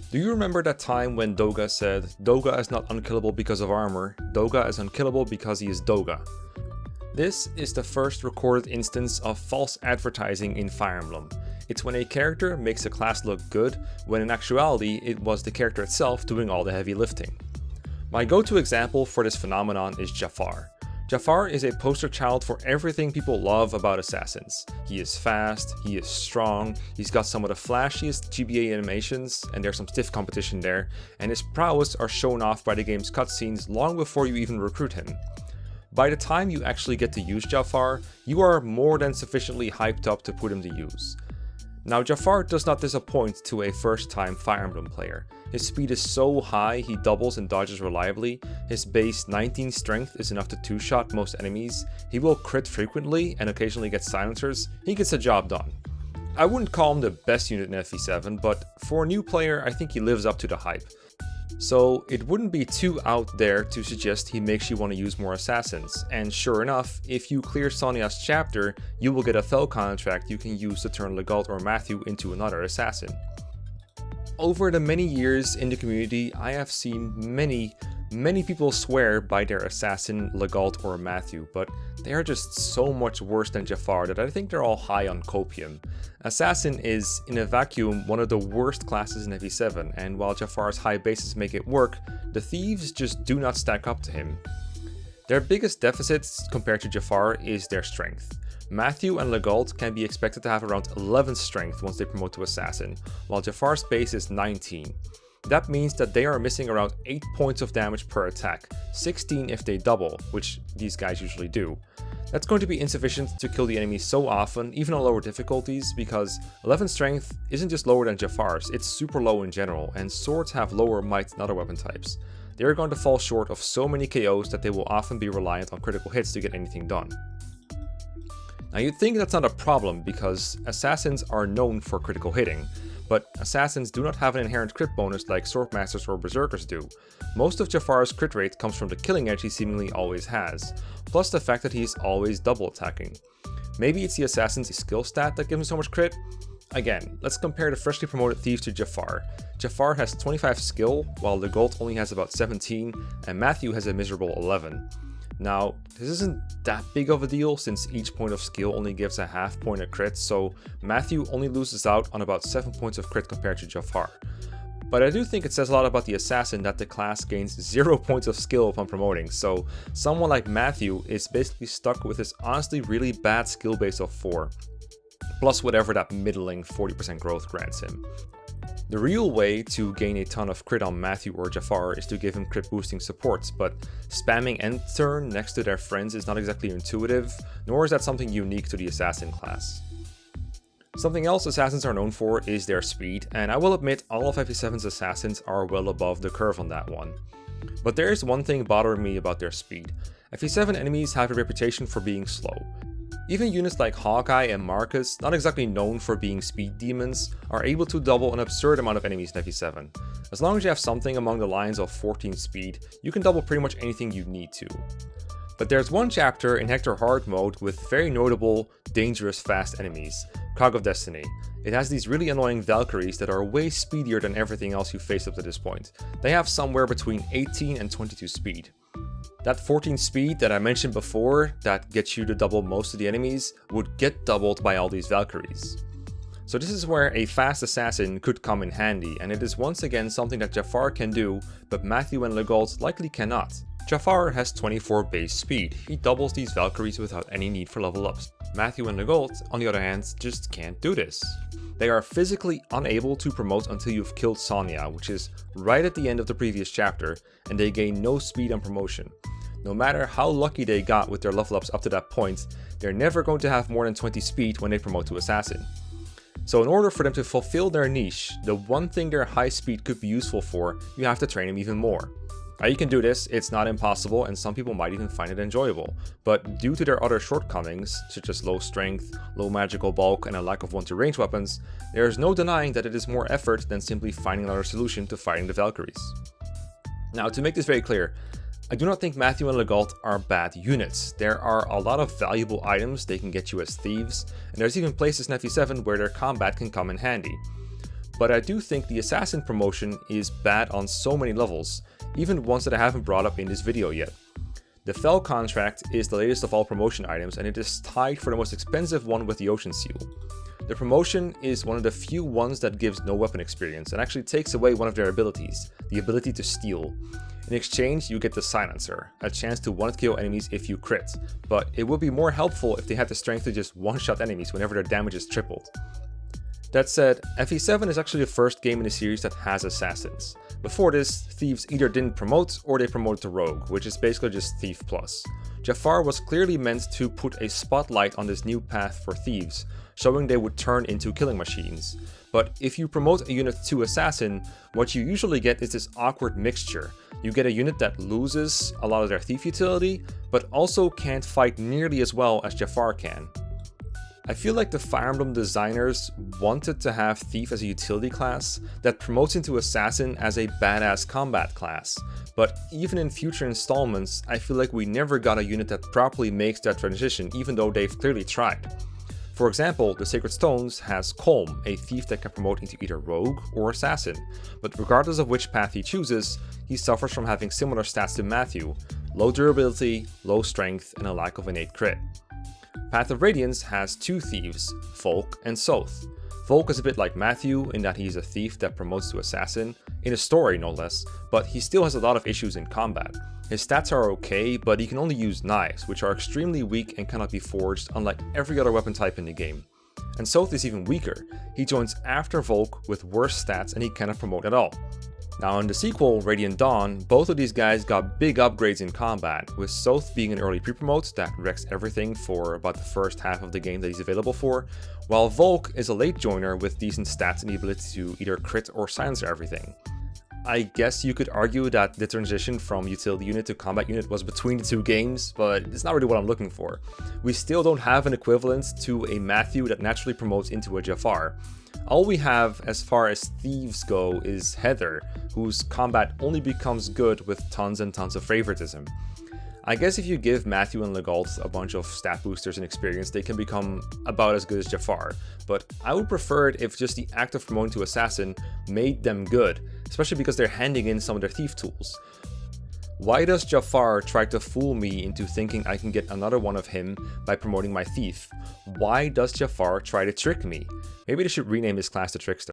Do you remember that time when Doga said, Doga is not unkillable because of armor, Doga is unkillable because he is Doga? This is the first recorded instance of false advertising in Fire Emblem. It's when a character makes a class look good, when in actuality it was the character itself doing all the heavy lifting. My go-to example for this phenomenon is Jaffar. Jaffar is a poster child for everything people love about assassins. He is fast, he is strong, he's got some of the flashiest GBA animations, and there's some stiff competition there, and his prowess are shown off by the game's cutscenes long before you even recruit him. By the time you actually get to use Jaffar, you are more than sufficiently hyped up to put him to use. Now Jaffar does not disappoint to a first-time Fire Emblem player. His speed is so high he doubles and dodges reliably, his base 19 strength is enough to two-shot most enemies, he will crit frequently and occasionally get silencers, he gets the job done. I wouldn't call him the best unit in FE7, but for a new player I think he lives up to the hype. So it wouldn't be too out there to suggest he makes you want to use more assassins, and sure enough, if you clear Sonia's chapter, you will get a fell contract you can use to turn Legault or Matthew into another assassin. Over the many years in the community, I have seen many people swear by their assassin Legault or Matthew, but they are just so much worse than Jaffar that I think they're all high on copium. Assassin is, in a vacuum, one of the worst classes in FE7, and while Jaffar's high bases make it work, the thieves just do not stack up to him. Their biggest deficits compared to Jaffar is their strength. Matthew and Legault can be expected to have around 11 strength once they promote to assassin, while Jaffar's base is 19. That means that they are missing around 8 points of damage per attack, 16 if they double, which these guys usually do. That's going to be insufficient to kill the enemy so often, even on lower difficulties, because 11 strength isn't just lower than Jaffar's, it's super low in general, and swords have lower might than other weapon types. They are going to fall short of so many KOs that they will often be reliant on critical hits to get anything done. Now you'd think that's not a problem because assassins are known for critical hitting, but assassins do not have an inherent crit bonus like swordmasters or berserkers do. Most of Jaffar's crit rate comes from the killing edge he seemingly always has, plus the fact that he's always double attacking. Maybe it's the assassin's skill stat that gives him so much crit? Again, let's compare the freshly promoted thieves to Jaffar. Jaffar has 25 skill, while Legault only has about 17, and Matthew has a miserable 11. Now, this isn't that big of a deal since each point of skill only gives a half point of crit, so Matthew only loses out on about 7 points of crit compared to Jaffar. But I do think it says a lot about the assassin that the class gains 0 points of skill upon promoting, so someone like Matthew is basically stuck with his honestly really bad skill base of 4, plus whatever that middling 40% growth grants him. The real way to gain a ton of crit on Matthew or Jaffar is to give him crit boosting supports, but spamming end turn next to their friends is not exactly intuitive, nor is that something unique to the assassin class. Something else assassins are known for is their speed, and I will admit all of FE7's assassins are well above the curve on that one. But there is one thing bothering me about their speed. FE7 enemies have a reputation for being slow. Even units like Hawkeye and Marcus, not exactly known for being speed demons, are able to double an absurd amount of enemies in FE7. As long as you have something along the lines of 14 speed, you can double pretty much anything you need to. But there's one chapter in Hector Hard mode with very notable, dangerous fast enemies, Cog of Destiny. It has these really annoying Valkyries that are way speedier than everything else you faced up to this point. They have somewhere between 18 and 22 speed. That 14 speed that I mentioned before, that gets you to double most of the enemies, would get doubled by all these Valkyries. So this is where a fast assassin could come in handy, and it is once again something that Jaffar can do, but Matthew and Legault likely cannot. Jaffar has 24 base speed, he doubles these Valkyries without any need for level ups. Matthew and Legault, on the other hand, just can't do this. They are physically unable to promote until you've killed Sonia, which is right at the end of the previous chapter, and they gain no speed on promotion. No matter how lucky they got with their level ups up to that point, they're never going to have more than 20 speed when they promote to Assassin. So in order for them to fulfill their niche, the one thing their high speed could be useful for, you have to train them even more. Now you can do this, it's not impossible, and some people might even find it enjoyable, but due to their other shortcomings, such as low strength, low magical bulk, and a lack of one-to-range weapons, there is no denying that it is more effort than simply finding another solution to fighting the Valkyries. Now to make this very clear, I do not think Matthew and Legault are bad units. There are a lot of valuable items they can get you as thieves, and there's even places in FE7 where their combat can come in handy. but I do think the assassin promotion is bad on so many levels, even ones that I haven't brought up in this video yet. The Fell contract is the latest of all promotion items, and it is tied for the most expensive one with the Ocean Seal. The promotion is one of the few ones that gives no weapon experience and actually takes away one of their abilities, the ability to steal. In exchange, you get the Silencer, a chance to one-kill enemies if you crit, but it would be more helpful if they had the strength to just one-shot enemies whenever their damage is tripled. That said, FE7 is actually the first game in the series that has assassins. Before this, Thieves either didn't promote or they promoted to Rogue, which is basically just Thief Plus. Jaffar was clearly meant to put a spotlight on this new path for Thieves, showing they would turn into killing machines. But if you promote a unit to Assassin, what you usually get is this awkward mixture. You get a unit that loses a lot of their Thief utility, but also can't fight nearly as well as Jaffar can. I feel like the Fire Emblem designers wanted to have Thief as a utility class that promotes into Assassin as a badass combat class, but even in future installments, I feel like we never got a unit that properly makes that transition, even though they've clearly tried. For example, the Sacred Stones has Colm, a thief that can promote into either Rogue or Assassin, but regardless of which path he chooses, he suffers from having similar stats to Matthew: low durability, low strength, and a lack of innate crit. Path of Radiance has two thieves, Volk and Soth. Volk is a bit like Matthew in that he's a thief that promotes to Assassin, in a story no less, but he still has a lot of issues in combat. His stats are okay, but he can only use knives, which are extremely weak and cannot be forged, unlike every other weapon type in the game. And Soth is even weaker. He joins after Volk with worse stats and he cannot promote at all. Now in the sequel, Radiant Dawn, both of these guys got big upgrades in combat, with Soth being an early pre-promote that wrecks everything for about the first half of the game that he's available for, while Volk is a late joiner with decent stats and the ability to either crit or silence everything. I guess you could argue that the transition from utility unit to combat unit was between the two games, but it's not really what I'm looking for. We still don't have an equivalent to a Matthew that naturally promotes into a Jaffar. All we have as far as thieves go is Heather, whose combat only becomes good with tons and tons of favoritism. I guess if you give Matthew and Legault a bunch of stat boosters and experience, they can become about as good as Jaffar, but I would prefer it if just the act of promoting to Assassin made them good, especially because they're handing in some of their thief tools. Why does Jaffar try to fool me into thinking I can get another one of him by promoting my thief? Why does Jaffar try to trick me? Maybe they should rename his class the Trickster.